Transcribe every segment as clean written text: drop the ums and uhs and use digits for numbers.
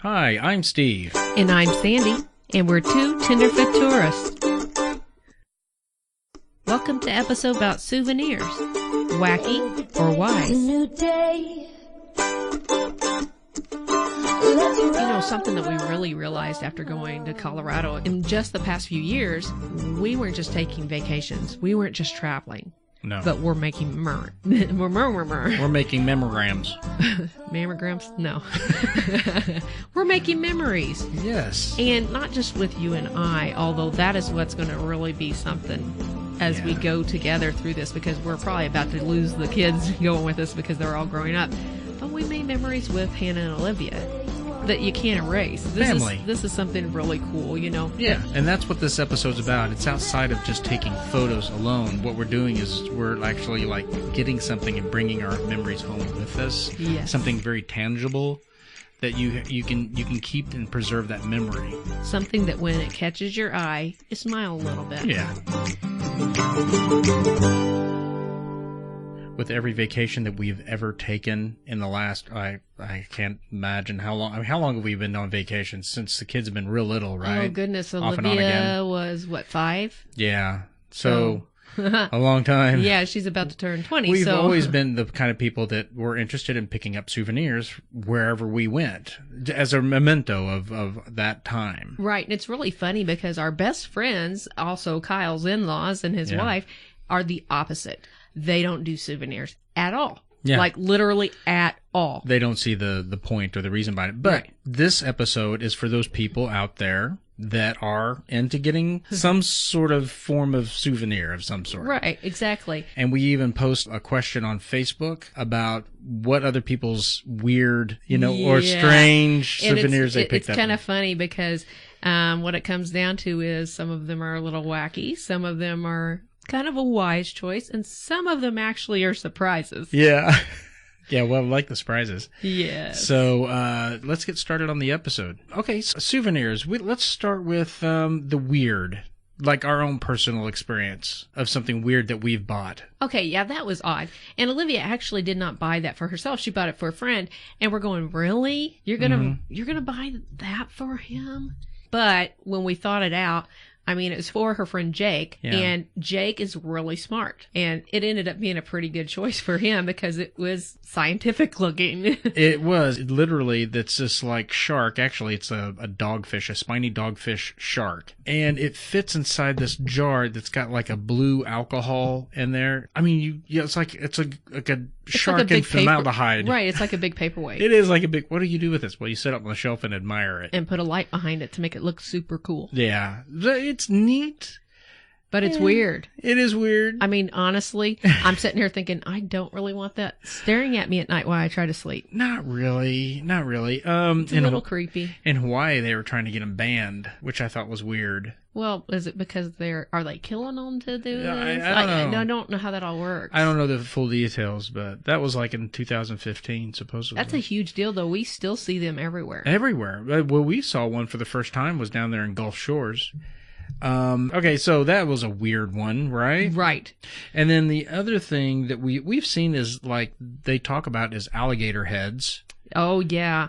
Hi, I'm Steve. And I'm Sandy, and we're Two Tenderfoot Tourists. Welcome to episode about souvenirs, wacky or wise. You know, something that we really realized after going to Colorado in just the past few years, we weren't just taking vacations. We weren't just traveling. No. But we're making We're making memorams. Mammograms? No. We're making memories. Yes. And not just with you and I, although that is what's going to really be something as we go together through this, because we're probably about to lose the kids going with us because they're all growing up. But we made memories with Hannah and Olivia that you can't erase. This is something really cool, you know? Yeah, and that's what this episode's about. It's outside of just taking photos alone. What we're doing is we're actually like getting something and bringing our memories home with us. Yes. Something very tangible that you can keep and preserve that memory. Something that when it catches your eye, you smile a little bit. Yeah. With every vacation that we've ever taken in the last, I can't imagine how long. I mean, how long have we been on vacation? Since the kids have been real little, right? Oh, goodness. Off and on again. Olivia was, what, 5? Yeah. So a long time. Yeah, she's about to turn 20. We've always been the kind of people that were interested in picking up souvenirs wherever we went as a memento of that time. Right. And it's really funny because our best friends, also Kyle's in-laws and his wife, are the opposite. They don't do souvenirs at all. Yeah. Like literally at all. They don't see the point or the reason behind it. But this episode is for those people out there that are into getting some sort of form of souvenir of some sort. Right, exactly. And we even post a question on Facebook about what other people's weird, or strange souvenirs they picked up. It's kind of funny because what it comes down to is some of them are a little wacky. Some of them are kind of a wise choice, and some of them actually are surprises. Yeah. Yeah, well, I like the surprises. Yeah. So let's get started on the episode. Okay, so souvenirs. Let's start with the weird, like our own personal experience of something weird that we've bought. Okay, yeah, that was odd. And Olivia actually did not buy that for herself. She bought it for a friend, and we're going, really? You're gonna buy that for him? But when we thought it out, I mean, it was for her friend Jake, and Jake is really smart. And it ended up being a pretty good choice for him because it was scientific looking. It was. Literally, that's just like shark. Actually, it's a dogfish, a spiny dogfish shark. And it fits inside this jar that's got like a blue alcohol in there. I mean, it's like a shark in formaldehyde. Right, it's like a big paperweight. It is like a big... What do you do with this? Well, you set it up on the shelf and admire it. And put a light behind it to make it look super cool. Yeah. It's neat. But it's weird. It is weird. I mean, honestly, I'm sitting here thinking, I don't really want that staring at me at night while I try to sleep. Not really. Not really. It's a little creepy. In Hawaii, they were trying to get them banned, which I thought was weird. Well, is it because are they killing them to do this? I don't know. I don't know how that all works. I don't know the full details, but that was like in 2015, supposedly. That's a huge deal, though. We still see them everywhere. Everywhere. Well, we saw one for the first time was down there in Gulf Shores. Okay, so that was a weird one, right? Right. And then the other thing that we've seen is like they talk about is alligator heads. Oh, yeah.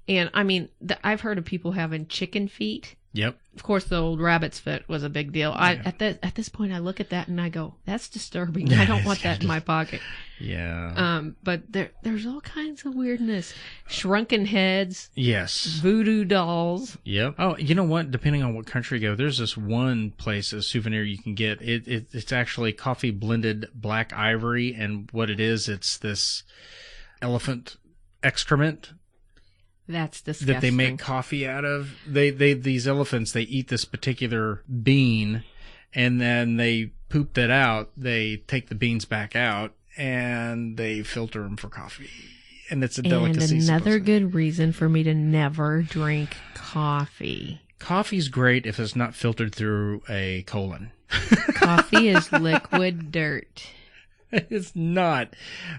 And I mean, I've heard of people having chicken feet. Yep. Of course, the old rabbit's foot was a big deal. Yeah. At this point, I look at that and I go, "That's disturbing. I don't want that in my pocket." Yeah. But there's all kinds of weirdness. Shrunken heads. Yes. Voodoo dolls. Yep. Oh, you know what? Depending on what country you go, there's this one place, a souvenir you can get. It's actually coffee blended black ivory, and what it is, it's this elephant excrement. That's disgusting. That they make coffee out of. These elephants, they eat this particular bean, and then they poop that out. They take the beans back out, and they filter them for coffee. And it's a delicacy. And another good reason for me to never drink coffee. Coffee's great if it's not filtered through a colon. Coffee is liquid dirt. It's not.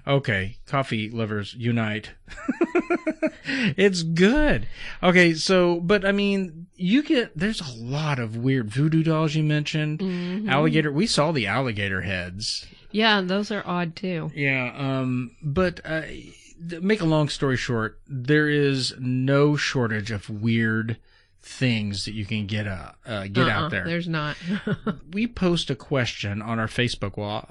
Okay, coffee lovers unite. It's good. Okay, so, but I mean, there's a lot of weird voodoo dolls you mentioned. Mm-hmm. Alligator, we saw the alligator heads. Yeah, those are odd too. Yeah, but make a long story short, there is no shortage of weird things that you can get out there. There's not. We post a question on our Facebook wall.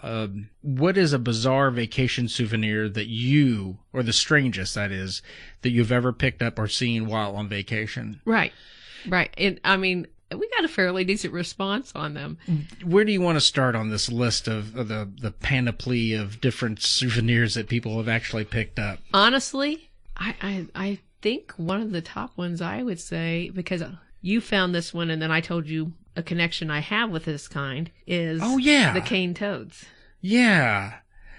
What is a bizarre vacation souvenir that you, or the strangest that is, that you've ever picked up or seen while on vacation? Right. And I mean, we got a fairly decent response on them. Where do you want to start on this list of the panoply of different souvenirs that people have actually picked up? Honestly, I think one of the top ones I would say, because you found this one and then I told you a connection I have with this kind, is the cane toads. Yeah.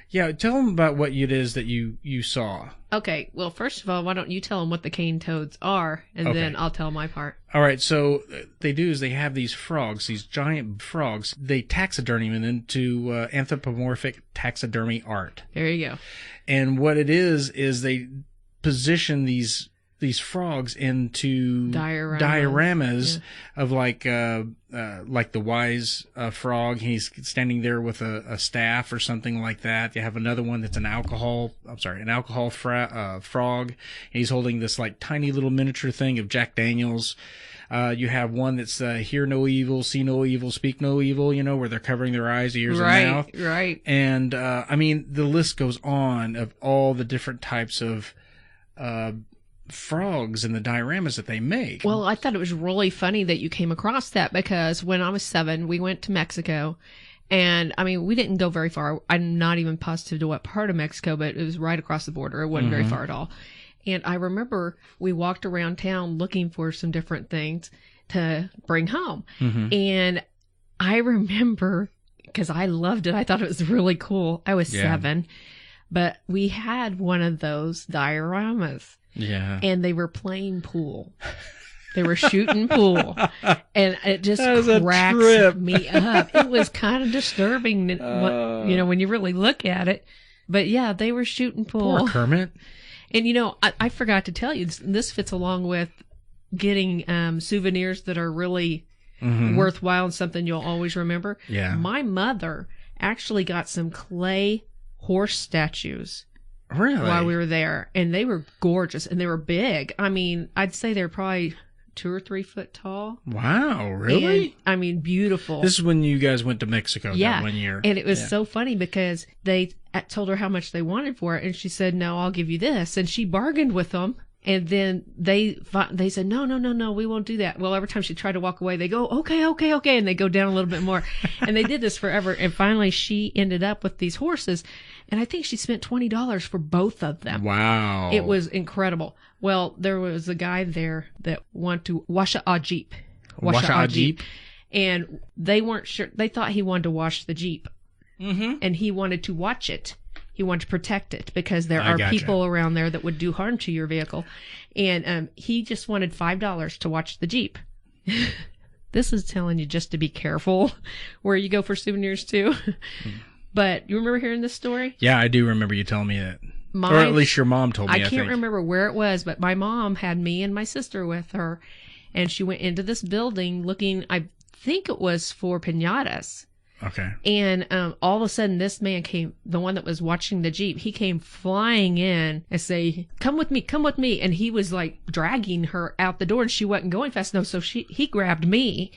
Yeah, tell them about what it is that you saw. Okay, well, first of all, why don't you tell them what the cane toads are, and then I'll tell my part. All right, so they have these frogs, these giant frogs. They taxidermy them into anthropomorphic taxidermy art. There you go. And what it is they position these frogs into dioramas of like the wise frog. He's standing there with a staff or something like that. You have another one that's an alcohol frog. He's holding this like tiny little miniature thing of Jack Daniels. You have one that's hear no evil, see no evil, speak no evil, where they're covering their eyes, ears, and mouth. Right. And I mean, the list goes on of all the different types of frogs and the dioramas that they make. Well, I thought it was really funny that you came across that, because when I was 7, we went to Mexico, and I mean, we didn't go very far. I'm not even positive to what part of Mexico, but it was right across the border. It wasn't very far at all. And I remember we walked around town looking for some different things to bring home. And I remember, because I loved it, I thought it was really cool. I was 7, but we had one of those dioramas. Yeah. And they were playing pool. They were shooting pool. And it just cracks me up. It was kind of disturbing, when you really look at it. But yeah, they were shooting pool. Poor Kermit. And I forgot to tell you, this fits along with getting souvenirs that are really worthwhile and something you'll always remember. Yeah. My mother actually got some clay horse statues. Really? While we were there, and they were gorgeous, and they were big. I mean, I'd say they're probably 2 or 3 foot tall. Wow, really? And, I mean, beautiful. This is when you guys went to Mexico that one year. And it was so funny because they told her how much they wanted for it, and she said, "No, I'll give you this." And she bargained with them, and then they said, "No, we won't do that." Well, every time she tried to walk away, they go, "Okay," and they go down a little bit more. And they did this forever, and finally she ended up with these horses. And I think she spent $20 for both of them. Wow. It was incredible. Well, there was a guy there that wanted to wash a Jeep. And they weren't sure. They thought he wanted to wash the Jeep. And he wanted to watch it. He wanted to protect it because there are people around there that would do harm to your vehicle. And he just wanted $5 to watch the Jeep. This is telling you just to be careful where you go for souvenirs too. But you remember hearing this story? Yeah, I do remember you telling me that. Or at least your mom told me, I can't remember where it was, but my mom had me and my sister with her, and she went into this building looking, I think it was for piñatas. Okay. And all of a sudden, this man came, the one that was watching the Jeep, he came flying in and say, come with me. And he was like dragging her out the door, and she wasn't going fast enough. So he grabbed me,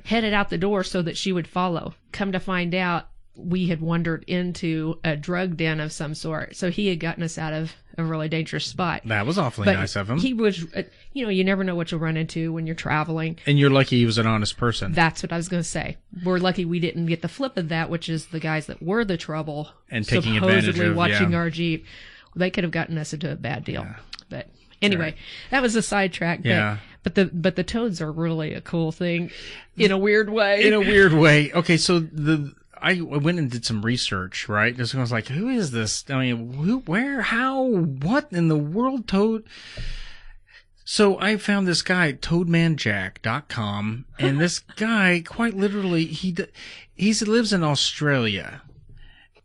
headed out the door so that she would follow. Come to find out, we had wandered into a drug den of some sort. So he had gotten us out of a really dangerous spot. That was awfully nice of him. He was, you never know what you'll run into when you're traveling. And you're lucky he was an honest person. That's what I was going to say. We're lucky we didn't get the flip of that, which is the guys that were the trouble and taking advantage of, supposedly watching our Jeep. They could have gotten us into a bad deal. Yeah. But anyway, that was a sidetrack. Yeah. But the toads are really a cool thing in a weird way. Okay, so I went and did some research, right? Just I was like, who is this? I mean, who, where, how, what in the world, Toad? So I found this guy, toadmanjack.com, and this guy, quite literally, he lives in Australia.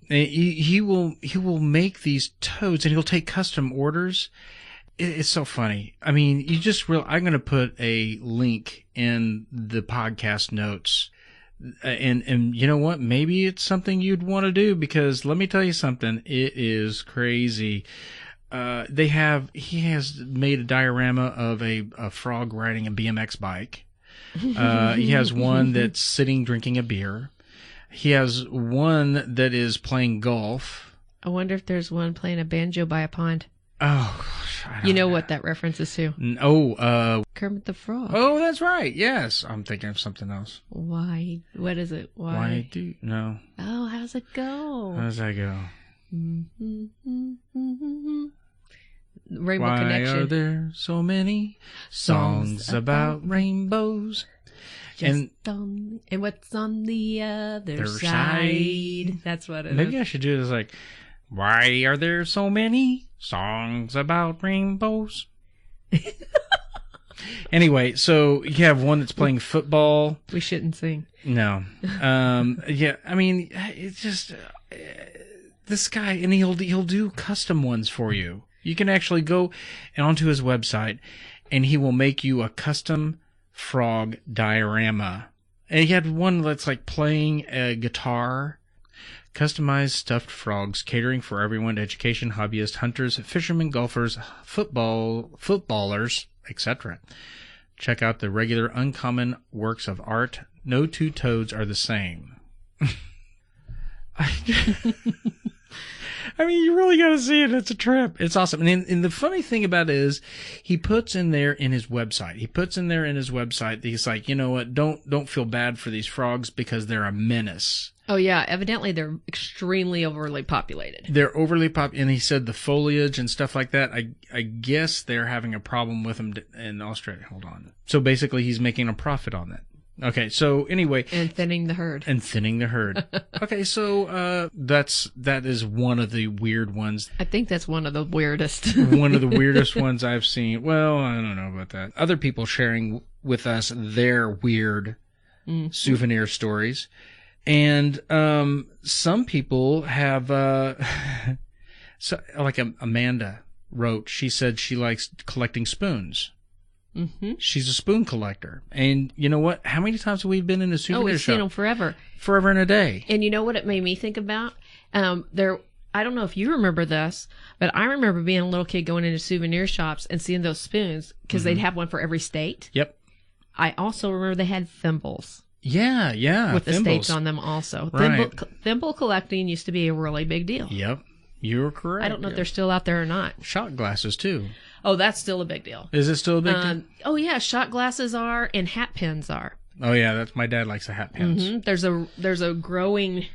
And he will make these toads, and he'll take custom orders. It's so funny. I mean, I'm going to put a link in the podcast notes. And you know what? Maybe it's something you'd want to do, because let me tell you something. It is crazy. he has made a diorama of a frog riding a BMX bike. He has one that's sitting drinking a beer. He has one that is playing golf. I wonder if there's one playing a banjo by a pond. Oh, gosh. You know what that reference is to? Kermit the Frog. Oh, that's right. Yes. I'm thinking of something else. Why? What is it? Why? No. Oh, how's it go? How does that go? Rainbow Connection. Why are there so many songs about rainbows? And what's on the other side? That's what it is. Maybe I should do this like, why are there so many songs about rainbows? Anyway, so you have one that's playing football. We shouldn't sing. No. Yeah, I mean, it's just this guy, and he'll do custom ones for you. You can actually go onto his website, and he will make you a custom frog diorama. And he had one that's like playing a guitar. Customized stuffed frogs, catering for everyone: education, hobbyists, hunters, fishermen, golfers, footballers, etc. Check out the regular uncommon works of art. No two toads are the same. I mean, you really got to see it. It's a trip. It's awesome. And the funny thing about it is he puts in there in his website. He's like, you know what? Don't feel bad for these frogs because they're a menace. Oh, yeah. Evidently, they're extremely overly populated. They're overly and he said the foliage and stuff like that, I guess they're having a problem with them in Australia. Hold on. So basically, he's making a profit on that. Okay, so anyway. And thinning the herd. Okay, so that is one of the weird ones. I think that's one of the weirdest. One of the weirdest ones I've seen. Well, I don't know about that. Other people sharing with us their weird souvenir stories. And some people have, so, like Amanda wrote, she said she likes collecting spoons. Mm-hmm. She's a spoon collector. And you know what? How many times have we been in a souvenir shop? We've seen them forever. Forever and a day. And you know what it made me think about? I don't know if you remember this, but I remember being a little kid going into souvenir shops and seeing those spoons because they'd have one for every state. Yep. I also remember they had thimbles. Yeah. With the states on them also. Right. Thimble collecting used to be a really big deal. Yep. You're correct. I don't know if they're still out there or not. Shot glasses, too. Oh, that's still a big deal. Is it still a big deal? Oh, yeah. Shot glasses are, and hat pins are. Oh, yeah. That's my dad likes the hat pins. Mm-hmm. There's a growing,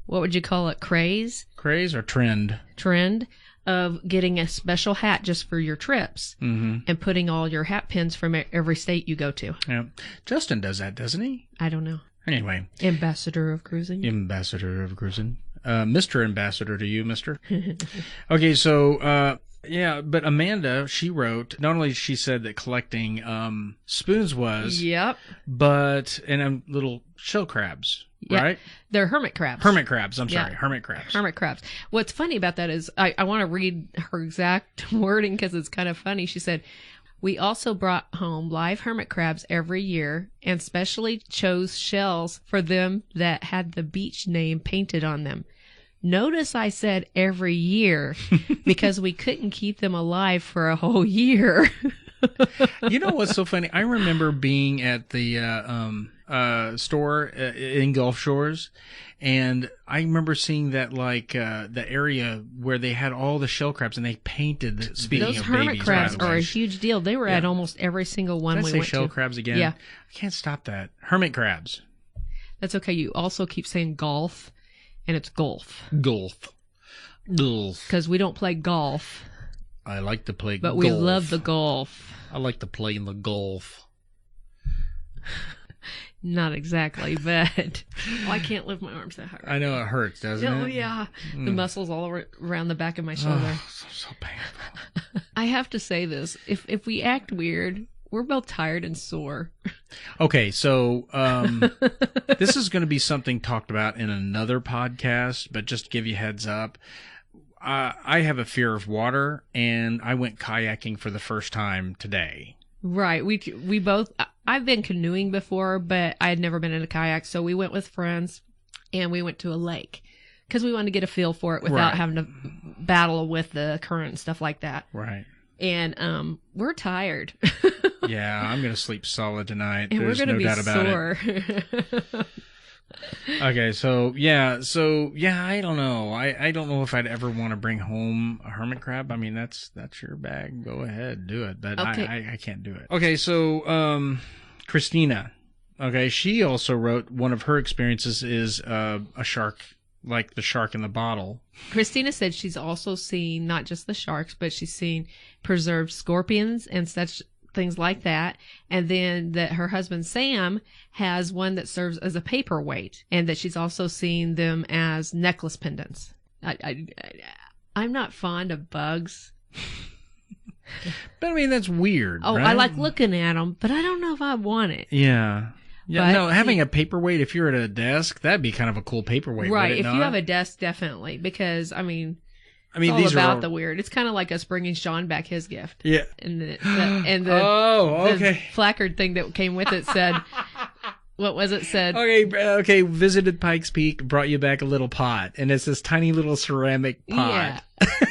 what would you call it, craze? Craze or trend? Trend of getting a special hat just for your trips and putting all your hat pins from every state you go to. Yeah. Justin does that, doesn't he? I don't know. Anyway. Ambassador of cruising. Mr. Ambassador to you, mister. Okay, so, yeah, but Amanda, she wrote, not only she said that collecting spoons was. Yep. But, and little shell crabs. Yep. Right? They're hermit crabs. Hermit crabs. I'm sorry. Yeah. Hermit crabs. Hermit crabs. What's funny about that is I want to read her exact wording because it's kind of funny. She said, "We also brought home live hermit crabs every year and specially chose shells for them that had the beach name painted on them. Notice I said every year because we couldn't keep them alive for a whole year." You know what's so funny? I remember being at the store in Gulf Shores, and I remember seeing that the area where they had all the shell crabs, and they painted. Speaking those of hermit babies, crabs are a huge deal. They were at almost every single one Did I we say went shell to. crabs again? Yeah, I can't stop that. Hermit crabs. That's okay. You also keep saying golf, and it's golf. Golf. Because we don't play golf. I like to play golf. But golf. We love the golf. I like to play in the golf. Not exactly, but I can't lift my arms that hard. I know it hurts, doesn't it? Oh, yeah. The muscles all around the back of my shoulder. So painful. I have to say this. If we act weird, we're both tired and sore. Okay, so this is going to be something talked about in another podcast, but just to give you a heads up, I have a fear of water, and I went kayaking for the first time today. Right. We both, I've been canoeing before, but I had never been in a kayak, so we went with friends, and we went to a lake. because we wanted to get a feel for it without having to battle with the current and stuff like that. Right. And we're tired. Yeah, I'm going to sleep solid tonight. And There's we're going to no be doubt about sore. it. Okay, so I don't know. I don't know if I'd ever want to bring home a hermit crab. I mean, that's your bag. Go ahead, do it. But Okay. I can't do it. Okay, so Christina. Okay, she also wrote one of her experiences is a shark, like the shark in the bottle. Christina said she's also seen not just the sharks, but she's seen preserved scorpions and such things like that. And then that her husband Sam has one that serves as a paperweight, and that she's also seen them as necklace pendants. I'm not fond of bugs. But I mean, that's weird. Oh, right? I like looking at them, but I don't know if I want it. Yeah. Yeah, But no, having a paperweight, if you're at a desk, that'd be kind of a cool paperweight. Right. Would it If not? you have a desk, definitely. Because, I mean it's all these about are all... the weird. It's kind of like us bringing Sean back his gift. Yeah. And the okay. placard thing that came with it said, what was it said? Okay, visited Pikes Peak, brought you back a little pot, and it's this tiny little ceramic pot. Yeah.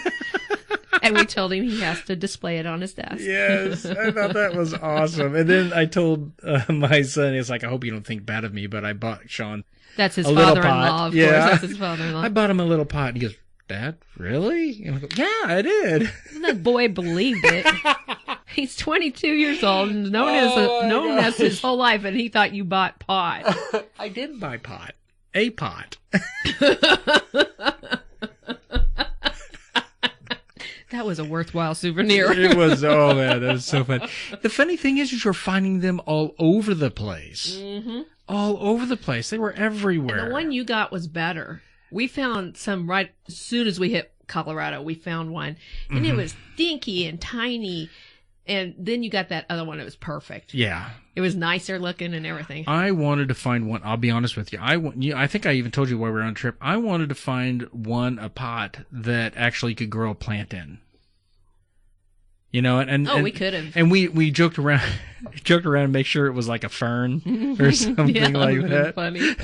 And we told him he has to display it on his desk. Yes, I thought that was awesome. And then I told my son, it's like, I hope you don't think bad of me, but I bought Sean That's his a little father-in-law, pot. of course. That's his father-in-law. I bought him a little pot. And he goes, Dad, really? And I go, yeah, I did. And that boy believed it. He's 22 years old and known as his whole life, and he thought you bought pot. I did buy pot. A pot. That was a worthwhile souvenir. It was, oh man, that was so fun. The funny thing is you're finding them all over the place. Mm-hmm. All over the place. They were everywhere. And the one you got was better. We found some right as soon as we hit Colorado. We found one, and it was dinky and tiny. And then you got that other one. It was perfect. Yeah. It was nicer looking and everything. I wanted to find one. I'll be honest with you. I think I even told you while we were on a trip. I wanted to find a pot that actually could grow a plant in. You know, and we could have. And we joked around and make sure it was like a fern or something Yeah, like that. Funny.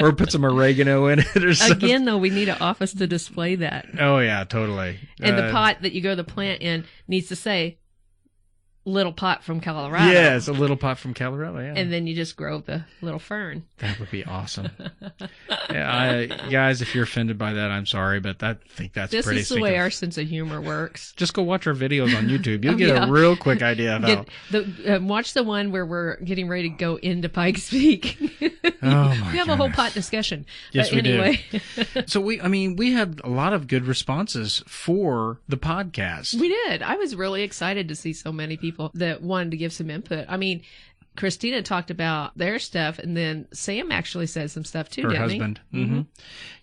Or put some oregano in it or something. Again, though, we need an office to display that. Oh yeah, totally. And the pot that you grow the plant in needs to say "little pot from Colorado." Yes, a little pot from Colorado. Yeah. And then you just grow the little fern. That would be awesome. Yeah, guys, if you're offended by that, I'm sorry, but I think that's this pretty. This is the way our sense of humor works. Just go watch our videos on YouTube. You'll get a real quick idea of how. Watch the one where we're getting ready to go into Pikes Peak. Oh my! We have a whole pot discussion. Yes, we anyway. do. So we had a lot of good responses for the podcast. We did. I was really excited to see so many people that wanted to give some input. I mean, Christina talked about their stuff, and then Sam actually said some stuff too, her didn't husband. he? Mm-hmm.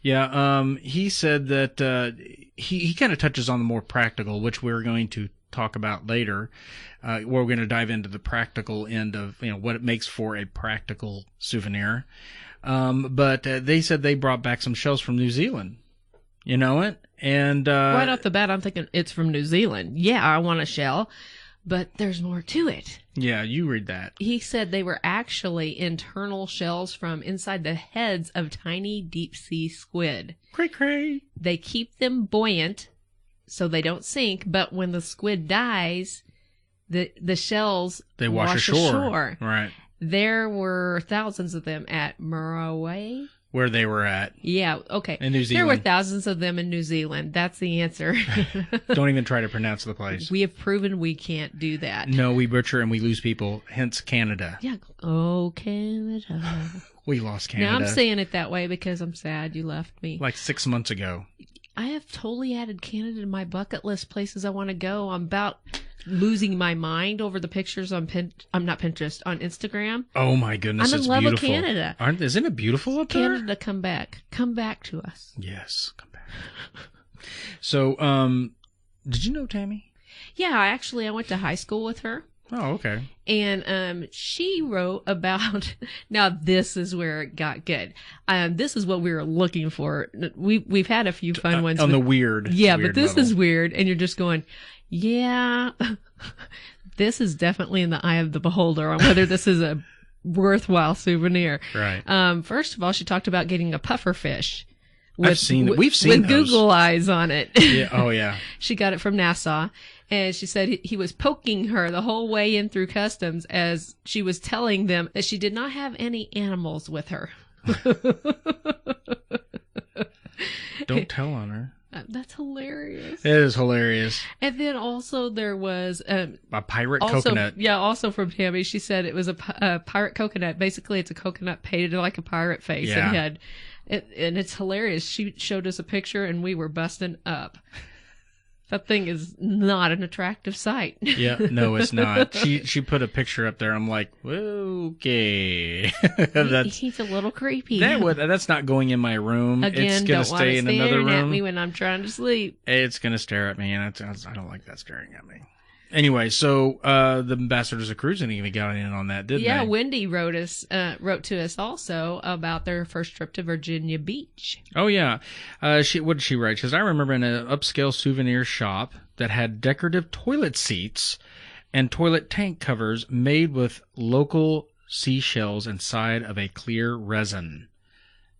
Yeah. He said that he kind of touches on the more practical, which we're going to talk about later. Where we're going to dive into the practical end of what it makes for a practical souvenir. But they said they brought back some shells from New Zealand. You know it? And right off the bat, I'm thinking it's from New Zealand. Yeah, I want a shell. But there's more to it. Yeah, you read that. He said they were actually internal shells from inside the heads of tiny deep-sea squid. Cray. They keep them buoyant so they don't sink, but when the squid dies, the shells they wash ashore. Right. There were thousands of them at Muraray. Where they were at. Yeah, okay. In New Zealand. There were thousands of them in New Zealand. That's the answer. Don't even try to pronounce the place. We have proven we can't do that. No, we butcher and we lose people, hence Canada. Yeah. Oh, Canada. We lost Canada. Now I'm saying it that way because I'm sad you left me. Like 6 months ago. I have totally added Canada to my bucket list places I want to go. I'm about losing my mind over the pictures on I'm not Pinterest, on Instagram. Oh my goodness, I'm in love with Canada. Isn't it beautiful up there? Canada, come back. Come back to us. Yes, come back. So, did you know Tammy? Yeah, I went to high school with her. Oh, okay. And she wrote about, now this is where it got good. This is what we were looking for. We've had a few fun ones. On the weird. Yeah, weird but this level. is weird. And you're just going, yeah, this is definitely in the eye of the beholder on whether this is a worthwhile souvenir. Right. First of all, she talked about getting a puffer fish. I've seen it. We've seen with those. Google eyes on it. Yeah. Oh, yeah. She got it from Nassau, and she said he was poking her the whole way in through customs as she was telling them that she did not have any animals with her. Don't tell on her. That's hilarious. It is hilarious. And then also there was a pirate coconut. Yeah, also from Tammy. She said it was a pirate coconut. Basically, it's a coconut painted like a pirate face. Yeah. And it's hilarious. She showed us a picture, and we were busting up. That thing is not an attractive sight. Yeah, no, it's not. She put a picture up there. I'm like, okay. He's a little creepy. That's not going in my room. Again, it's gonna stay in another room. At me when I'm trying to sleep. It's gonna stare at me, and I don't like that staring at me. Anyway, so the ambassadors of cruising even got in on that, didn't they? Yeah, Wendy wrote to us also about their first trip to Virginia Beach. Oh yeah, what did she write? She says, I remember in an upscale souvenir shop that had decorative toilet seats and toilet tank covers made with local seashells inside of a clear resin.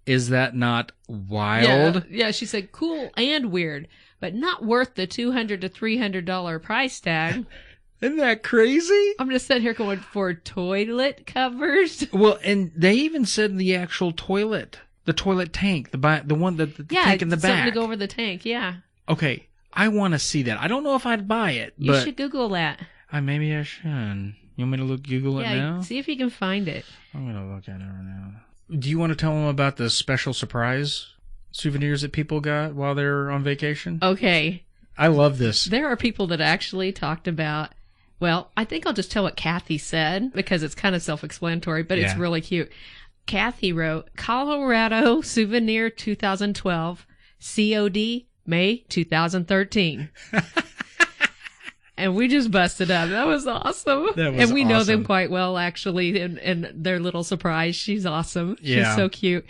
Is that not wild? Yeah, she said cool and weird, but not worth the $200 to $300 price tag. Isn't that crazy? I'm just sitting here going for toilet covers. Well, and they even said the actual toilet, the toilet tank, the one that the tank in the back. Something to go over the tank. Yeah. Okay, I want to see that. I don't know if I'd buy it. You should Google that. Maybe I should. You want me to Google it now? Yeah, see if you can find it. I'm gonna look at it right now. Do you want to tell them about the special surprise souvenirs that people got while they're on vacation? Okay. I love this. There are people that actually talked about, well, I think I'll just tell what Kathy said because it's kind of self-explanatory, but it's really cute. Kathy wrote, Colorado Souvenir 2012, COD May 2013. And we just busted up. That was awesome. And we know them quite well, actually, and their little surprise. She's awesome. Yeah. She's so cute.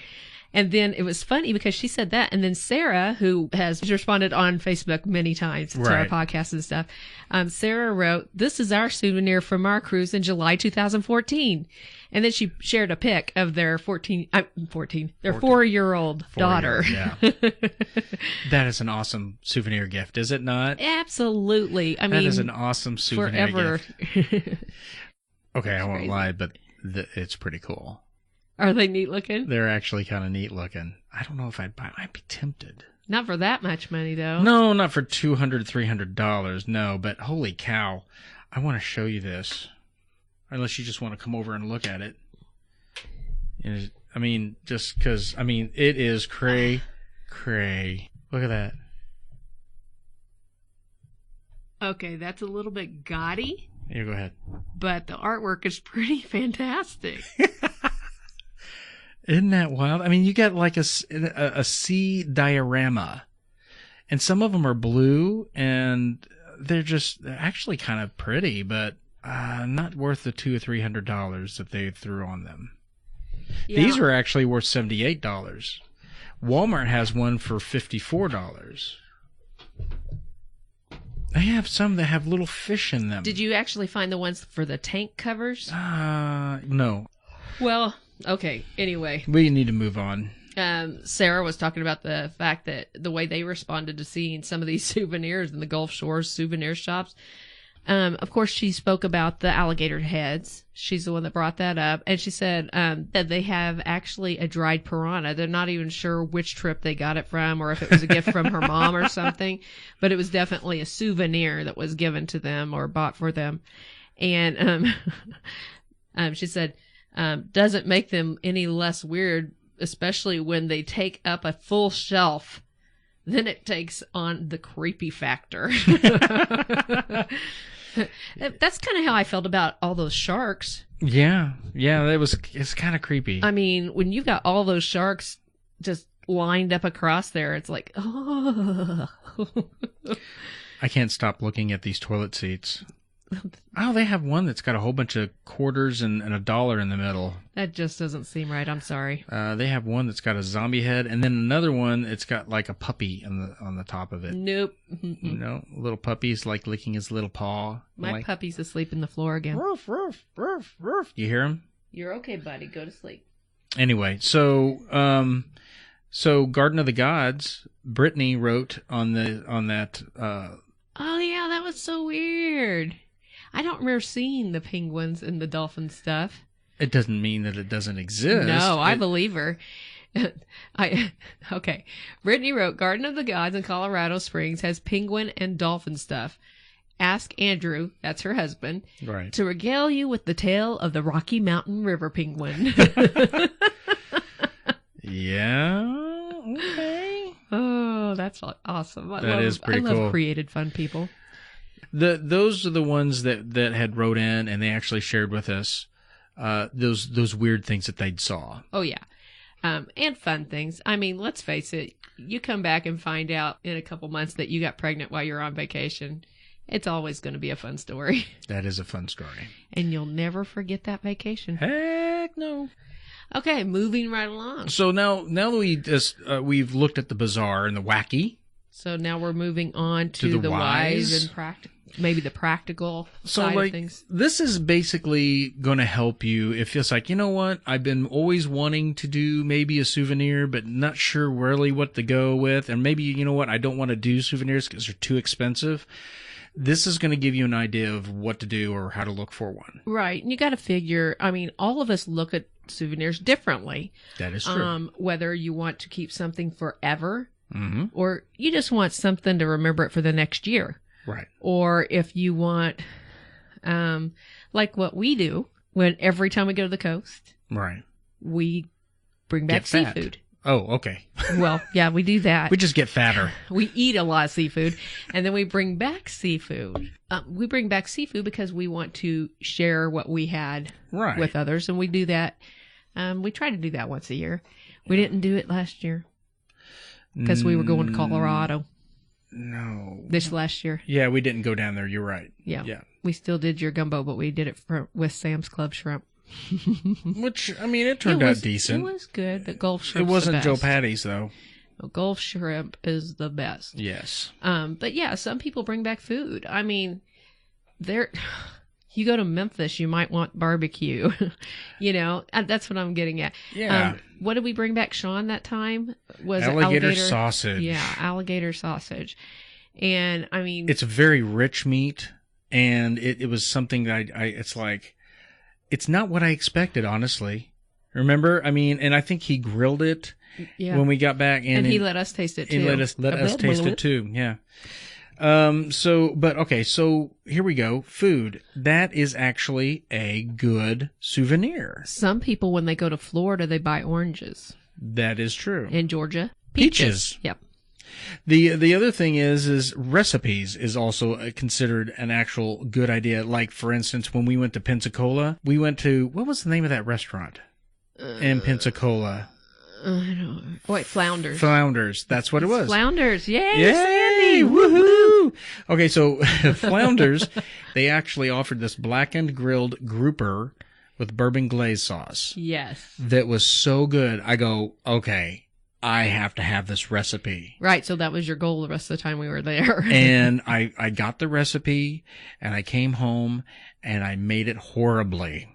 And then it was funny because she said that. And then Sarah, who has responded on Facebook many times to our podcast and stuff, Sarah wrote, this is our souvenir from our cruise in July 2014. And then she shared a pic of their 4-year-old daughter. Yeah. That is an awesome souvenir gift, is it not? Absolutely. I mean, that is an awesome souvenir gift. Okay, I won't lie, but it's pretty cool. Are they neat looking? They're actually kind of neat looking. I don't know if I'd buy. I'd be tempted. Not for that much money, though. No, not for $200, $300. No, but holy cow, I want to show you this. Unless you just want to come over and look at it. I mean, just because. I mean, it is cray. Look at that. Okay, that's a little bit gaudy. Yeah, go ahead. But the artwork is pretty fantastic. Isn't that wild? I mean, you got like a sea diorama, and some of them are blue, and they're actually kind of pretty, but not worth the $200 or $300 that they threw on them. Yeah. These are actually worth $78. Walmart has one for $54. They have some that have little fish in them. Did you actually find the ones for the tank covers? No. Well, okay. Anyway, we need to move on. Sarah was talking about the fact that the way they responded to seeing some of these souvenirs in the Gulf Shores souvenir shops. Of course, she spoke about the alligator heads. She's the one that brought that up. And she said that they have actually a dried piranha. They're not even sure which trip they got it from or if it was a gift from her mom or something. But it was definitely a souvenir that was given to them or bought for them. And she said, doesn't make them any less weird, especially when they take up a full shelf. Then it takes on the creepy factor. That's kind of how I felt about all those sharks. Yeah, it's kind of creepy. I mean, when you've got all those sharks just lined up across there, it's like, oh. I can't stop looking at these toilet seats. Oh, they have one that's got a whole bunch of quarters and $1 in the middle. That just doesn't seem right. I'm sorry. They have one that's got a zombie head, and then another one it's got like a puppy on the top of it. Nope. No, little puppy's like licking his little paw. My puppy's asleep in the floor again. Roof, roof, roof, roof. You hear him? You're okay, buddy. Go to sleep. Anyway, so So Garden of the Gods, Brittany wrote on that. Oh yeah, that was so weird. I don't remember seeing the penguins and the dolphin stuff. It doesn't mean that it doesn't exist. No, I believe her. Okay. Brittany wrote, Garden of the Gods in Colorado Springs has penguin and dolphin stuff. Ask Andrew, that's her husband, right, to regale you with the tale of the Rocky Mountain River penguin. Yeah, okay. Oh, that's awesome. I That love cool. created fun people. Those are the ones that had wrote in, and they actually shared with us those weird things that they'd saw. Oh, yeah. And fun things. I mean, let's face it. You come back and find out in a couple months that you got pregnant while you're on vacation. It's always going to be a fun story. That is a fun story. And you'll never forget that vacation. Heck no. Okay, moving right along. So now that we've looked at the bizarre and the wacky. So now we're moving on to the wise and maybe the practical side of things. This is basically going to help you if it's like, you know what, I've been always wanting to do maybe a souvenir, but not sure really what to go with. And maybe, you know what, I don't want to do souvenirs because they're too expensive. This is going to give you an idea of what to do or how to look for one. Right. And you got to figure, I mean, all of us look at souvenirs differently. That is true. Whether you want to keep something forever, mm-hmm, or you just want something to remember it for the next year. Right. Or if you want, like what we do when every time we go to the coast, right, we bring back seafood. Oh, okay. Well, yeah, we do that. We just get fatter. We eat a lot of seafood, and then we bring back seafood. We bring back seafood because we want to share what we had with others, and we do that. We try to do that once a year. We didn't do it last year because we were going to Colorado. No. This last year. Yeah, we didn't go down there. You're right. Yeah. We still did your gumbo, but we did it with Sam's Club shrimp. Which, I mean, it turned out decent. It was good, but Gulf shrimp. It wasn't Joe Patty's, though. Well, Gulf shrimp is the best. Yes. But yeah, some people bring back food. I mean, you go to Memphis, you might want barbecue. You know, that's what I'm getting at. Yeah. What did we bring back, Sean, that time? Was alligator sausage. Yeah, alligator sausage. And I mean, it's a very rich meat, and it was something that it's like, it's not what I expected, honestly. Remember? I mean, and I think he grilled it when we got back. And he let us taste it, too. He let us taste it, too, yeah. So here we go. Food. That is actually a good souvenir. Some people, when they go to Florida, they buy oranges. That is true. In Georgia, peaches. Yep. The other thing is recipes is also considered an actual good idea. Like, for instance, when we went to Pensacola, we went to, what was the name of that restaurant in Pensacola? I don't know. Wait, Flounders. Flounders. That's what it was. Flounders. Yay, Yay! Sandy. Woohoo! Okay, so Flounders, they actually offered this blackened grilled grouper with bourbon glaze sauce. Yes. That was so good. I go, okay, I have to have this recipe. Right, so that was your goal the rest of the time we were there. And I got the recipe, and I came home, and I made it horribly.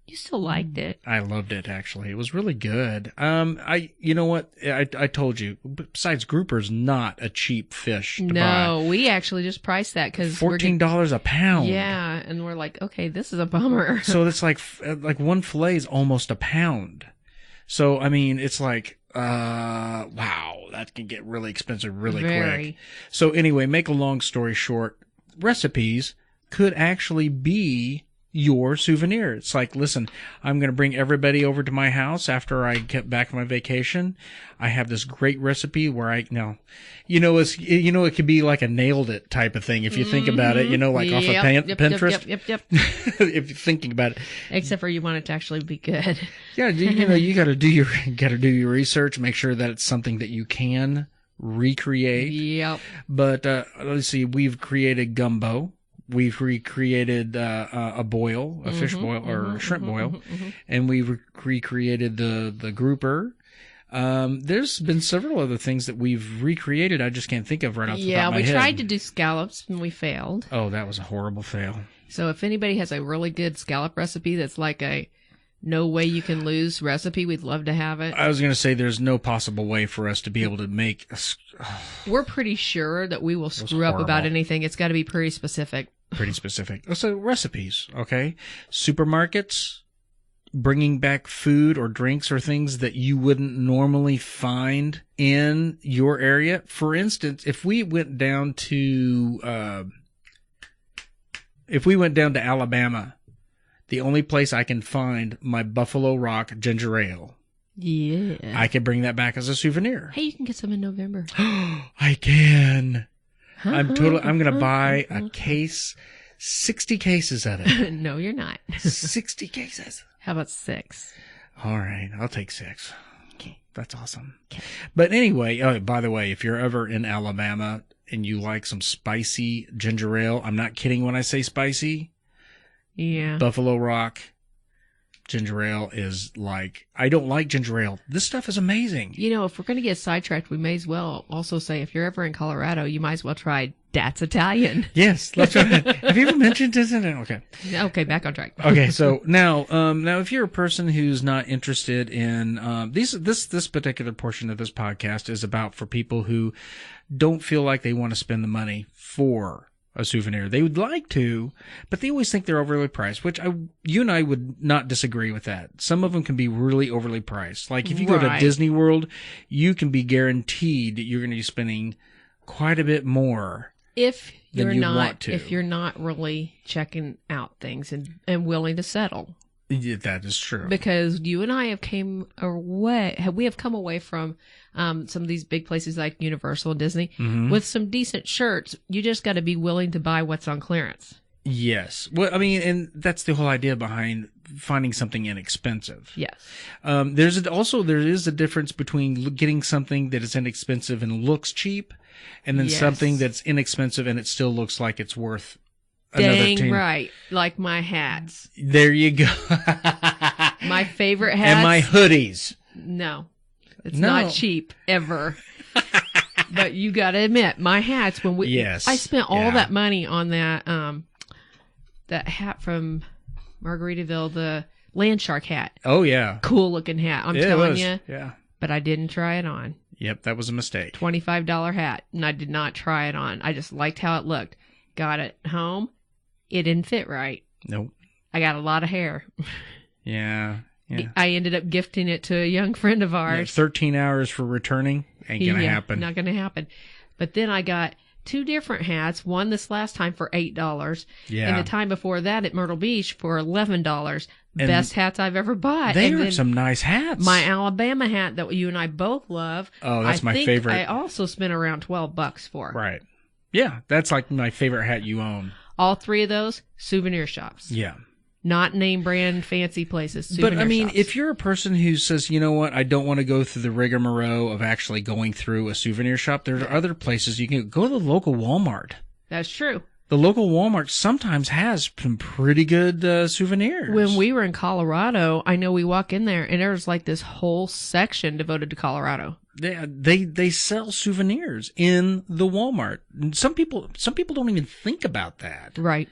You still liked it. I loved it, actually. It was really good. You know what? I told you, besides grouper's not a cheap fish to buy. No, we actually just priced that because $14 a pound. Yeah, and we're like, okay, this is a bummer. So it's like one fillet is almost a pound. So, I mean, it's like, wow, that can get really expensive really quick. So anyway, make a long story short, recipes could actually be your souvenir. It's like, listen, I'm going to bring everybody over to my house after I get back from my vacation. I have this great recipe where it could be like a nailed it type of thing if you think about it, like off of Pinterest. Yep. If you're thinking about it. Except for you want it to actually be good. Yeah, you got to do your research, make sure that it's something that you can recreate. Yep. But let's see, we've created gumbo. We've recreated a boil, a fish boil or a shrimp boil, and we've recreated the grouper. There's been several other things that we've recreated. I just can't think of right off the top of my head. Yeah, we tried to do scallops and we failed. Oh, that was a horrible fail. So if anybody has a really good scallop recipe that's like a no way you can lose recipe, we'd love to have it. I was going to say there's no possible way for us to be able to make We're pretty sure that we will screw up about anything. It's got to be pretty specific. Pretty specific. So recipes, okay? Supermarkets, bringing back food or drinks or things that you wouldn't normally find in your area. For instance, if we went down to Alabama, the only place I can find my Buffalo Rock ginger ale. Yeah. I could bring that back as a souvenir. Hey, you can get some in November. I can. I'm going to buy a case, 60 cases of it. No, you're not. 60 cases. How about 6? All right, I'll take 6. Okay. That's awesome. Okay. But anyway, oh, by the way, if you're ever in Alabama and you like some spicy ginger ale, I'm not kidding when I say spicy. Yeah. Buffalo Rock ginger ale is like, I don't like ginger ale. This stuff is amazing. You know, if we're going to get sidetracked, we may as well also say if you're ever in Colorado, you might as well try That's Italian. Yes, that's right. Have you ever mentioned this? Okay. Okay, back on track. Okay, so now if you're a person who's not interested in this particular portion of this podcast is about for people who don't feel like they want to spend the money for a souvenir. They would like to, but they always think they're overly priced, which you and I would not disagree with that. Some of them can be really overly priced. Like if you go to Disney World, you can be guaranteed that you're going to be spending quite a bit more. If you're not really checking out things and willing to settle. Yeah, that is true. Because you and I have come away from some of these big places like Universal and Disney with some decent shirts. You just got to be willing to buy what's on clearance. Yes. Well, I mean, and that's the whole idea behind finding something inexpensive. Yes. There is a difference between getting something that is inexpensive and looks cheap, and then something that's inexpensive and it still looks like it's worth Dang right. Like my hats. There you go. My favorite hats. And my hoodies. No. It's not cheap, ever. But you got to admit, my hats, I spent all that money on that hat from Margaritaville, the land shark hat. Oh, yeah. Cool looking hat. I'm telling you. Yeah. But I didn't try it on. Yep, that was a mistake. $25 hat, and I did not try it on. I just liked how it looked. Got it home. It didn't fit right. Nope. I got a lot of hair. Yeah. I ended up gifting it to a young friend of ours. 13 hours for returning. Ain't going to happen. Not going to happen. But then I got 2 different hats. One this last time for $8. Yeah. And the time before that at Myrtle Beach for $11. Best hats I've ever bought. They are some nice hats. My Alabama hat that you and I both love. Oh, that's my favorite. I also spent around $12 for. Right. Yeah, that's like my favorite hat you own. All 3 of those, souvenir shops. Yeah. Not name brand fancy places. Souvenir but I mean, shops. if you're a person who says, you know what, I don't want to go through the rigmarole of actually going through a souvenir shop, there are other places you can go to the local Walmart. That's true. The local Walmart sometimes has some pretty good souvenirs. When we were in Colorado, I know we walk in there and there's like this whole section devoted to Colorado. They sell souvenirs in the Walmart. And some people don't even think about that. Right.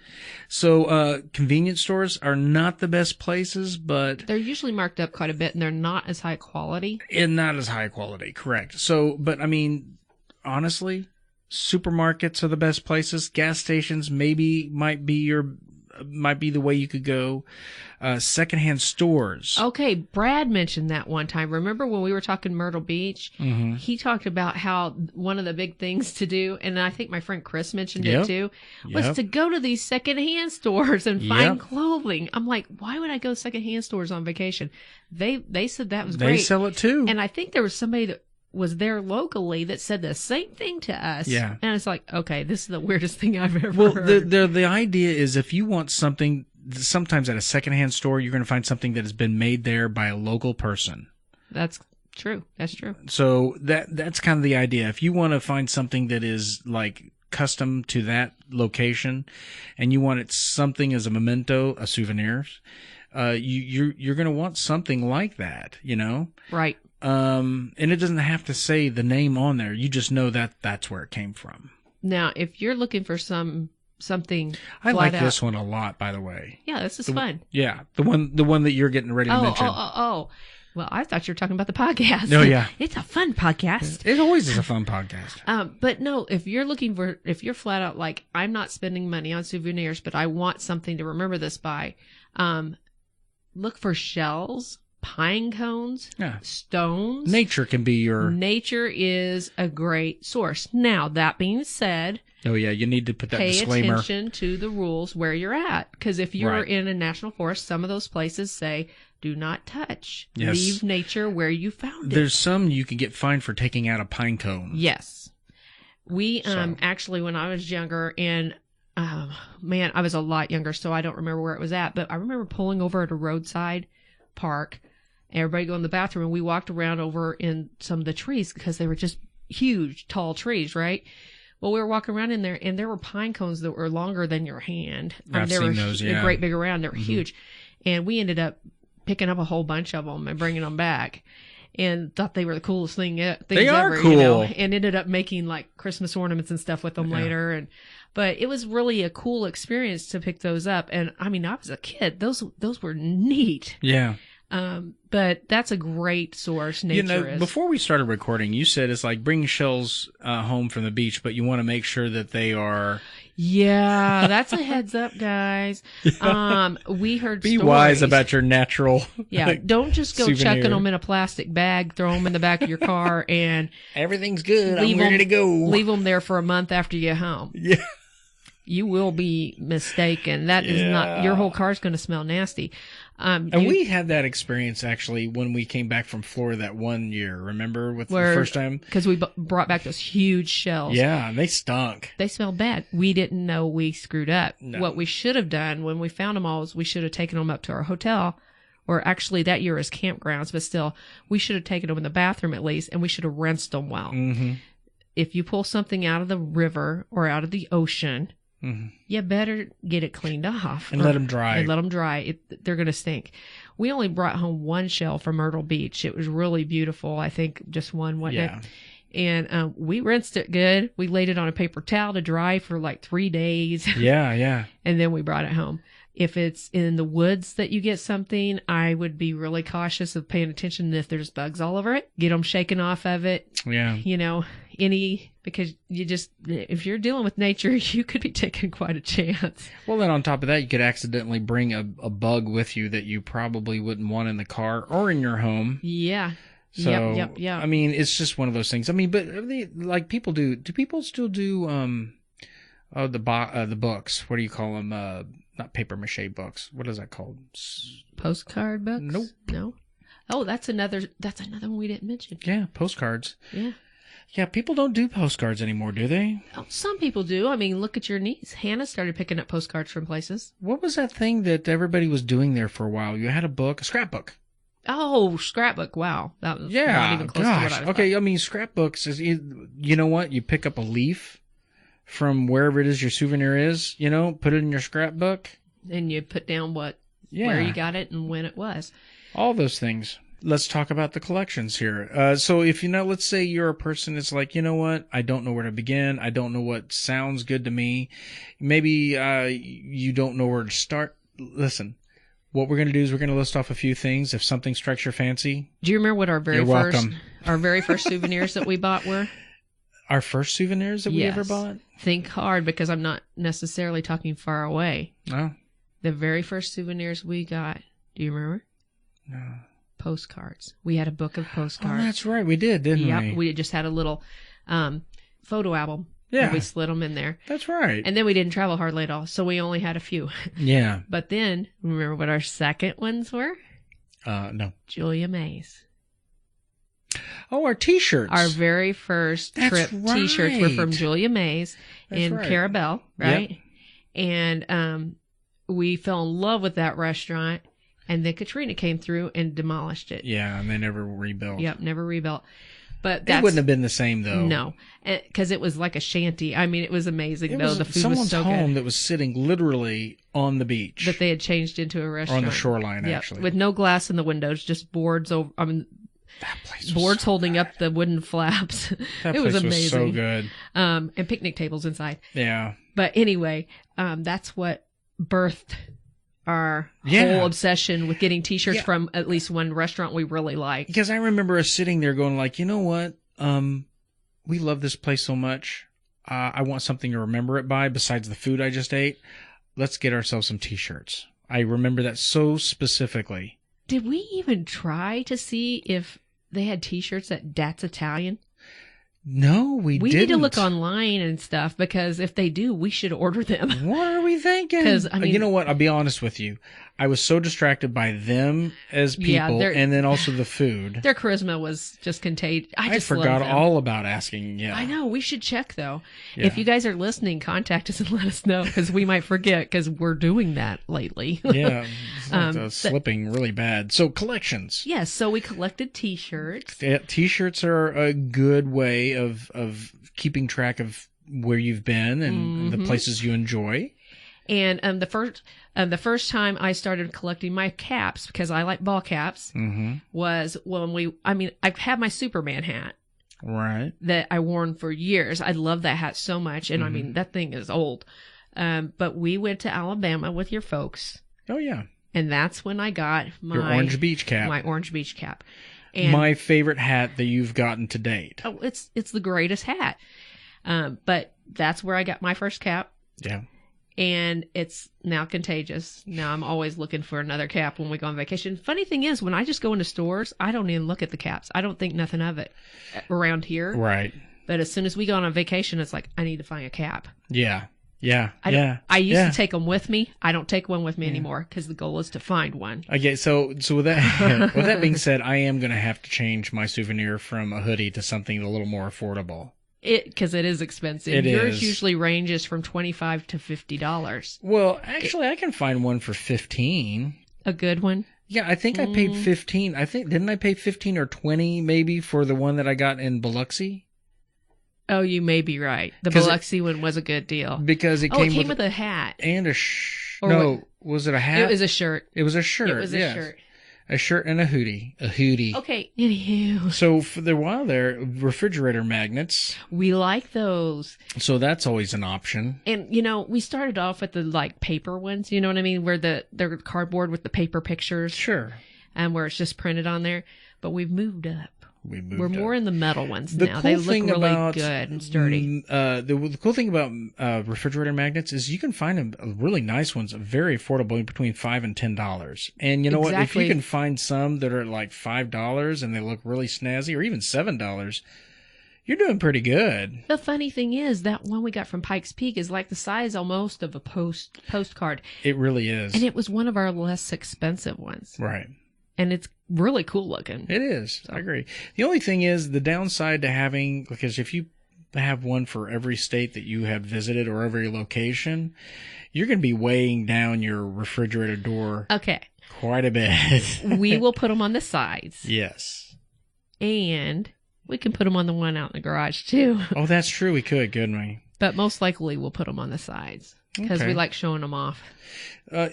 So convenience stores are not the best places, but they're usually marked up quite a bit and they're not as high quality. And not as high quality, correct. So, but I mean, honestly, supermarkets are the best places. Gas stations might be the way you could go. Secondhand stores. Okay, Brad mentioned that one time. Remember when we were talking Myrtle Beach? Mm-hmm. He talked about how one of the big things to do, and I think my friend Chris mentioned it too, was to go to these secondhand stores and find clothing. I'm like, why would I go to secondhand stores on vacation? They said that was great. They sell it too. And I think there was somebody that was there locally that said the same thing to us. Yeah. And it's like, okay, this is the weirdest thing I've ever heard. The idea is if you want something, sometimes at a secondhand store, you're going to find something that has been made there by a local person. That's true. That's true. So that's kind of the idea. If you want to find something that is like custom to that location and you want it something as a memento, a souvenir, you're going to want something like that, you know? Right. And it doesn't have to say the name on there. You just know that that's where it came from. Now, if you're looking for some something. I flat like out. this one a lot, by the way. Yeah, this is fun. Yeah, the one that you're getting ready to mention. Oh. Well, I thought you were talking about the podcast. Oh, yeah. It's a fun podcast. It always is a fun podcast. But no, if you're flat out like, I'm not spending money on souvenirs, but I want something to remember this by, look for shells, pine cones, stones. Nature can be your... Nature is a great source. Now, that being said... Oh, yeah, you need to put that disclaimer. Pay attention to the rules where you're at. Because if you're in a national forest, some of those places say, do not touch. Yes. Leave nature where you found it. There's some you can get fined for taking out a pine cone. Yes. We, actually, when I was younger, and, man, I was a lot younger, so I don't remember where it was at, but I remember pulling over at a roadside park, everybody go in the bathroom, and we walked around over in some of the trees because they were just huge, tall trees, right? Well, we were walking around in there, and there were pine cones that were longer than your hand. I've seen those, yeah. Great big around. They were huge. And we ended up picking up a whole bunch of them and bringing them back, and thought they were the coolest things they are ever, cool. you know, and ended up making like Christmas ornaments and stuff with them later. But it was really a cool experience to pick those up. And I mean, I was a kid. Those were neat. Yeah. But that's a great source. Nature is. Before we started recording, you said it's like bringing shells home from the beach, but you want to make sure that they are... Yeah, that's a heads up, guys. We heard Be stories. wise about your natural... Yeah, don't just go souvenir. chucking them in a plastic bag, throw them in the back of your car, and... Everything's good, I'm ready to go. Leave them there for a month after you get home. Yeah. You will be mistaken. That is not... Your whole car's going to smell nasty. And we had that experience, actually, when we came back from Florida that one year. Remember? The first time? Because we brought back those huge shells. Yeah, and they stunk. They smelled bad. We didn't know we screwed up. No. What we should have done when we found them all is we should have taken them up to our hotel, or actually that year as campgrounds, but still, we should have taken them in the bathroom at least, and we should have rinsed them well. Mm-hmm. If you pull something out of the river or out of the ocean... Mm-hmm. You better get it cleaned off. And let them dry. And let them dry. They're going to stink. We only brought home one shell from Myrtle Beach. It was really beautiful. I think just one, wasn't it? And we rinsed it good. We laid it on a paper towel to dry for like 3 days. Yeah. And then we brought it home. If it's in the woods that you get something, I would be really cautious of paying attention if there's bugs all over it. Get them shaken off of it. Yeah. You know, because if you're dealing with nature, you could be taking quite a chance. Well, then on top of that, you could accidentally bring a bug with you that you probably wouldn't want in the car or in your home. Yeah. So, Yep. I mean, it's just one of those things. I mean, but like people do people still do, the books? What do you call them? Not paper mache books. What is that called? Postcard books? Nope. No. Oh, that's another one we didn't mention. Yeah, postcards. Yeah. Yeah, people don't do postcards anymore, do they? Oh, some people do. I mean, look at your niece. Hannah started picking up postcards from places. What was that thing that everybody was doing there for a while? You had a scrapbook. Oh, scrapbook. Wow. That was not even close to what I thought. I mean, scrapbooks is, you know what? You pick up a leaf from wherever it is your souvenir is, put it in your scrapbook. And you put down where you got it and when it was. All those things. Let's talk about the collections here. So if let's say you're a person that's like, you know what? I don't know where to begin. I don't know what sounds good to me. Maybe you don't know where to start. Listen, what we're going to do is we're going to list off a few things. If something strikes your fancy. Do you remember what our very first souvenirs that we bought were? Our first souvenirs that we ever bought? Think hard, because I'm not necessarily talking far away. Oh. The very first souvenirs we got, do you remember? No. Postcards. We had a book of postcards. Oh, that's right. We did, didn't we? Yep. We just had a little photo album. Yeah. And we slid them in there. That's right. And then we didn't travel hardly at all, so we only had a few. Yeah. But then, remember what our second ones were? No. Julia Mays. Oh, our T-shirts. Our very first trip T-shirts were from Julia Mays in Carabel, right? Yep. And we fell in love with that restaurant, and then Katrina came through and demolished it. Yeah, and they never rebuilt. Yep, never rebuilt. But it wouldn't have been the same, though. No, because it was like a shanty. I mean, it was amazing, though. The food was so good. Someone's home that was sitting literally on the beach. That they had changed into a restaurant. Or on the shoreline, yep, actually. With no glass in the windows, just boards over. I mean, that place was boards holding up the wooden flaps. That it was place amazing. was so good. And picnic tables inside. Yeah. But anyway, that's what birthed our whole obsession with getting T-shirts from at least one restaurant we really like. Because I remember us sitting there going like, you know what? We love this place so much. I want something to remember it by besides the food I just ate. Let's get ourselves some T-shirts. I remember that so specifically. Did we even try to see if they had T-shirts that's Italian? No, we didn't. We need to look online and stuff, because if they do, we should order them. What are we thinking? Because you know what? I'll be honest with you. I was so distracted by them as people, and then also the food. Their charisma was just contagious. I forgot all about asking. Yeah, I know. We should check though. Yeah. If you guys are listening, contact us and let us know, because we might forget, because we're doing that lately. Yeah, slipping really bad. So collections. Yes. So we collected T-shirts. T-shirts are a good way of keeping track of where you've been and the places you enjoy. And the first time I started collecting my caps, because I like ball caps, was when I've had my Superman hat. Right. That I worn for years. I love that hat so much. And I mean, that thing is old. But we went to Alabama with your folks. Oh, yeah. And that's when I got your Orange Beach cap. My Orange Beach cap. And my favorite hat that you've gotten to date. Oh, it's the greatest hat. But that's where I got my first cap. Yeah. And it's now contagious. Now I'm always looking for another cap when we go on vacation. Funny thing is, when I just go into stores, I don't even look at the caps. I don't think nothing of it around here. Right. But as soon as we go on a vacation, it's like, I need to find a cap. Yeah. Yeah. I used to take them with me. I don't take one with me anymore, because the goal is to find one. Okay. So with that being said, I am going to have to change my souvenir from a hoodie to something a little more affordable. Because it is expensive. Yours usually ranges from $25 to $50. Well, actually, I can find one for $15. A good one? Yeah, I think I paid $15. Didn't I pay $15 or $20 maybe for the one that I got in Biloxi? Oh, you may be right. The Biloxi one was a good deal. Because it came with a hat. And was it a hat? It was a shirt. It was a shirt. It was a shirt. A shirt and a hoodie. A hoodie. Okay, anywho. So for the while there, refrigerator magnets. We like those. So that's always an option. And, we started off with the, paper ones, you know what I mean? Where they're cardboard with the paper pictures. Sure. And where it's just printed on there. But we've moved up. We're more in the metal ones now. Cool they look really good and sturdy. The cool thing about refrigerator magnets is you can find them really nice ones, very affordable, between $5 and $10. And you know what? If you can find some that are like $5 and they look really snazzy, or even $7, you're doing pretty good. The funny thing is that one we got from Pikes Peak is like the size almost of a postcard. It really is. And it was one of our less expensive ones. Right. And it's really cool looking. It is. So. I agree. The only thing is the downside to having, because if you have one for every state that you have visited or every location, you're going to be weighing down your refrigerator door. Okay. Quite a bit. We will put them on the sides. Yes. And we can put them on the one out in the garage too. Oh, that's true. We could, couldn't we? But most likely we'll put them on the sides. Because we like showing them off.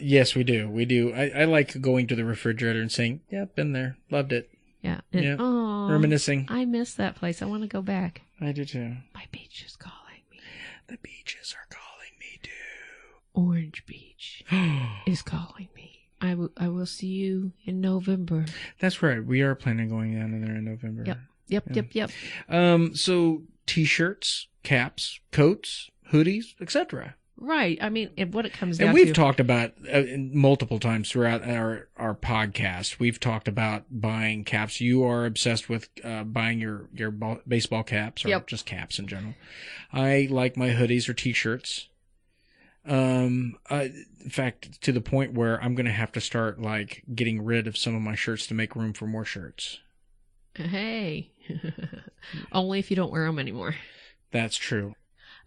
Yes, we do. We do. I like going to the refrigerator and saying, yeah, been there. Loved it. Yeah. Reminiscing. I miss that place. I want to go back. I do too. My beach is calling me. The beaches are calling me too. Orange Beach is calling me. I will see you in November. That's right. We are planning on going down in there in November. Yep. So T-shirts, caps, coats, hoodies, etc. Right. I mean, what it comes down to. And we've talked about multiple times throughout our podcast. We've talked about buying caps. You are obsessed with buying your baseball caps, or just caps in general. I like my hoodies or T-shirts. In fact, to the point where I'm going to have to start getting rid of some of my shirts to make room for more shirts. Hey, only if you don't wear them anymore. That's true.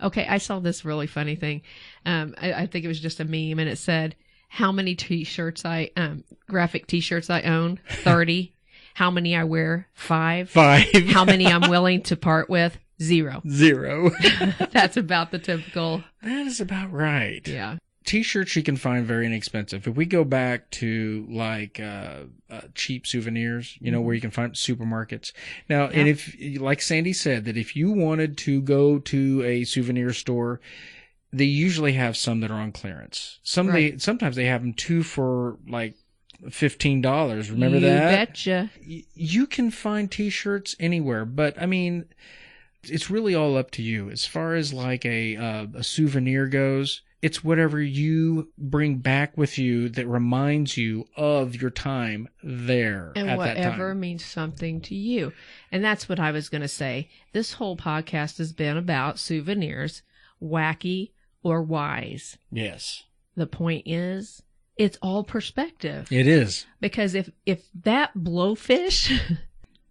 Okay, I saw this really funny thing. I think it was just a meme, and it said, how many graphic T-shirts I own? 30. How many I wear? 5. How many I'm willing to part with? 0. That's about the typical. That is about right. Yeah. T-shirts you can find very inexpensive. If we go back to cheap souvenirs, where you can find supermarkets. Now, and if, like Sandy said, that if you wanted to go to a souvenir store, they usually have some that are on clearance. Sometimes they have them 2 for like $15. Remember that? You betcha. You can find t-shirts anywhere, but I mean, it's really all up to you. As far as like a souvenir goes, it's whatever you bring back with you that reminds you of your time there and at that time. Whatever means something to you. And that's what I was going to say. This whole podcast has been about souvenirs, wacky or wise. Yes. The point is, it's all perspective. It is. Because if that blowfish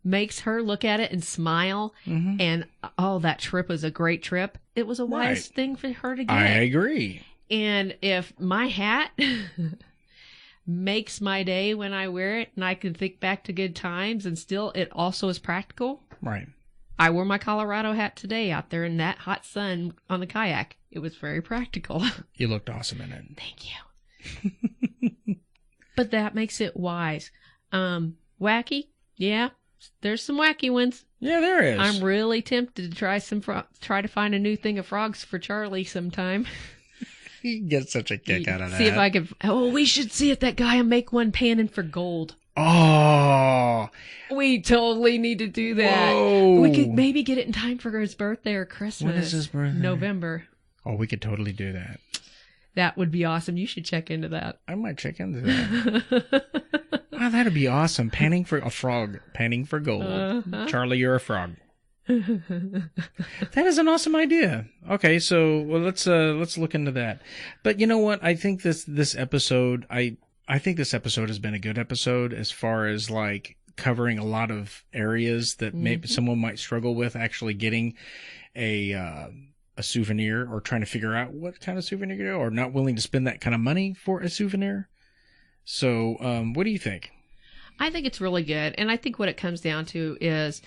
makes her look at it and smile and, oh, that trip was a great trip, it was a wise thing for her to get. I agree. And if my hat makes my day when I wear it and I can think back to good times and still it also is practical. Right. I wore my Colorado hat today out there in that hot sun on the kayak. It was very practical. You looked awesome in it. Thank you. But that makes it wise. Wacky, yeah, there's some wacky ones. Yeah, there is. I'm really tempted to try to find a new thing of frogs for Charlie sometime. You get such a kick out of that. See if I could. Oh, we should see if that guy will make one panning for gold. Oh, we totally need to do that. Whoa. We could maybe get it in time for his birthday or Christmas. When is his birthday? November. Oh, we could totally do that. That would be awesome. You should check into that. I might check into that. Wow, that'd be awesome. Panning for a frog. Panning for gold. Charlie, you're a frog. That is an awesome idea. Okay, so let's look into that. But you know what? I think this episode, I think this episode has been a good episode as far as like covering a lot of areas that maybe someone might struggle with actually getting a souvenir or trying to figure out what kind of souvenir to do or not willing to spend that kind of money for a souvenir. So, what do you think? I think it's really good. And I think what it comes down to is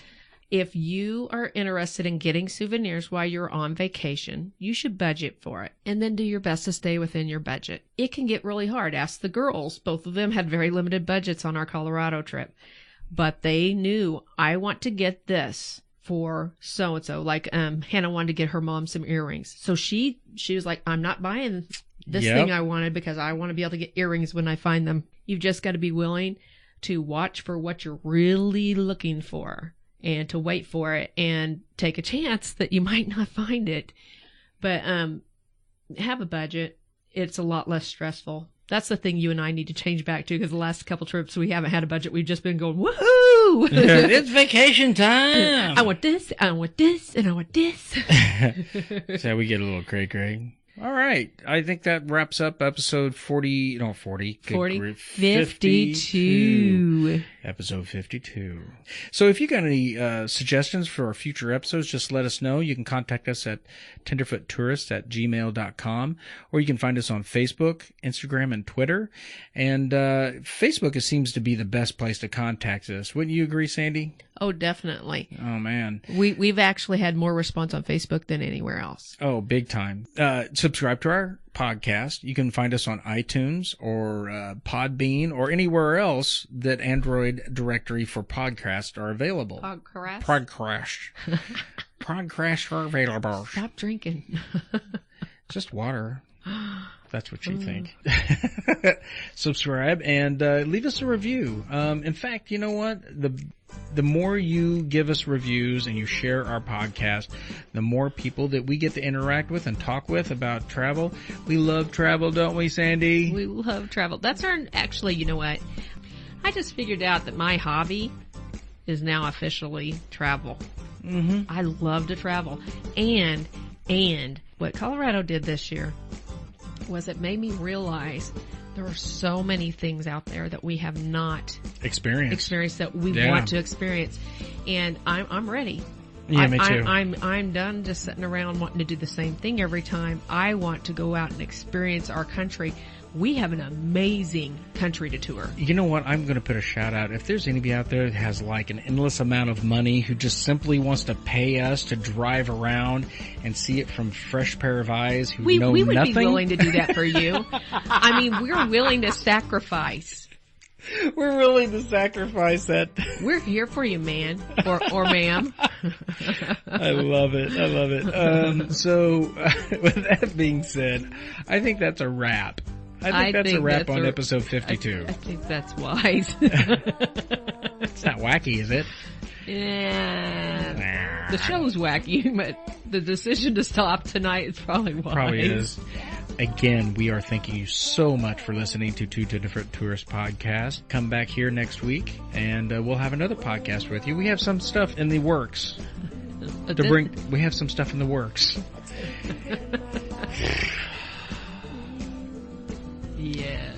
if you are interested in getting souvenirs while you're on vacation, you should budget for it and then do your best to stay within your budget. It can get really hard. Ask the girls. Both of them had very limited budgets on our Colorado trip, but they knew, I want to get this for so-and-so. Like, Hannah wanted to get her mom some earrings. So she was like, I'm not buying this thing I wanted because I want to be able to get earrings when I find them. You've just got to be willing to watch for what you're really looking for and to wait for it and take a chance that you might not find it. But have a budget. It's a lot less stressful. That's the thing you and I need to change back to, because the last couple trips we haven't had a budget. We've just been going, woohoo! It's vacation time! I want this, I want this, and I want this. So we get a little cray-cray. All right. I think that wraps up episode 52. Episode 52. So if you got any suggestions for our future episodes, just let us know. You can contact us at tenderfoottourists@gmail.com, or you can find us on Facebook, Instagram, and Twitter. And Facebook seems to be the best place to contact us. Wouldn't you agree, Sandy? Oh, definitely. Oh, man. We've actually had more response on Facebook than anywhere else. Oh, big time. Subscribe to our podcast. You can find us on iTunes or Podbean or anywhere else that Android directory for podcasts are available. Podcrash are available. Stop drinking. Just water. That's what you think. Subscribe and leave us a review. In fact, you know what? The more you give us reviews and you share our podcast, the more people that we get to interact with and talk with about travel. We love travel, don't we, Sandy? We love travel. Actually, you know what? I just figured out that my hobby is now officially travel. Mm-hmm. I love to travel. And what Colorado did this year was it made me realize there are so many things out there that we have not experienced that we want to experience. And I'm ready. Yeah, me too. I'm done just sitting around wanting to do the same thing every time. I want to go out and experience our country. We have an amazing country to tour. You know what? I'm going to put a shout out. If there's anybody out there that has like an endless amount of money who just simply wants to pay us to drive around and see it from fresh pair of eyes who know nothing. We would nothing. be willing to do that for you. I mean, we're willing to sacrifice We're willing to sacrifice that. We're here for you, man. Or ma'am. I love it. I love it. So, with that being said, I think that's a wrap. I think that's a wrap on episode 52. I think that's wise. It's not wacky, is it? Yeah. The show's wacky, but the decision to stop tonight is probably wise. Probably is. Again, we are thanking you so much for listening to Two Tenderfoot Tourists podcast. Come back here next week, and we'll have another podcast with you. We have some stuff in the works We have some stuff in the works. Yes.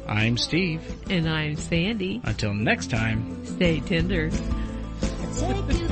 I'm Steve. And I'm Sandy. Until next time. Stay tender. Take you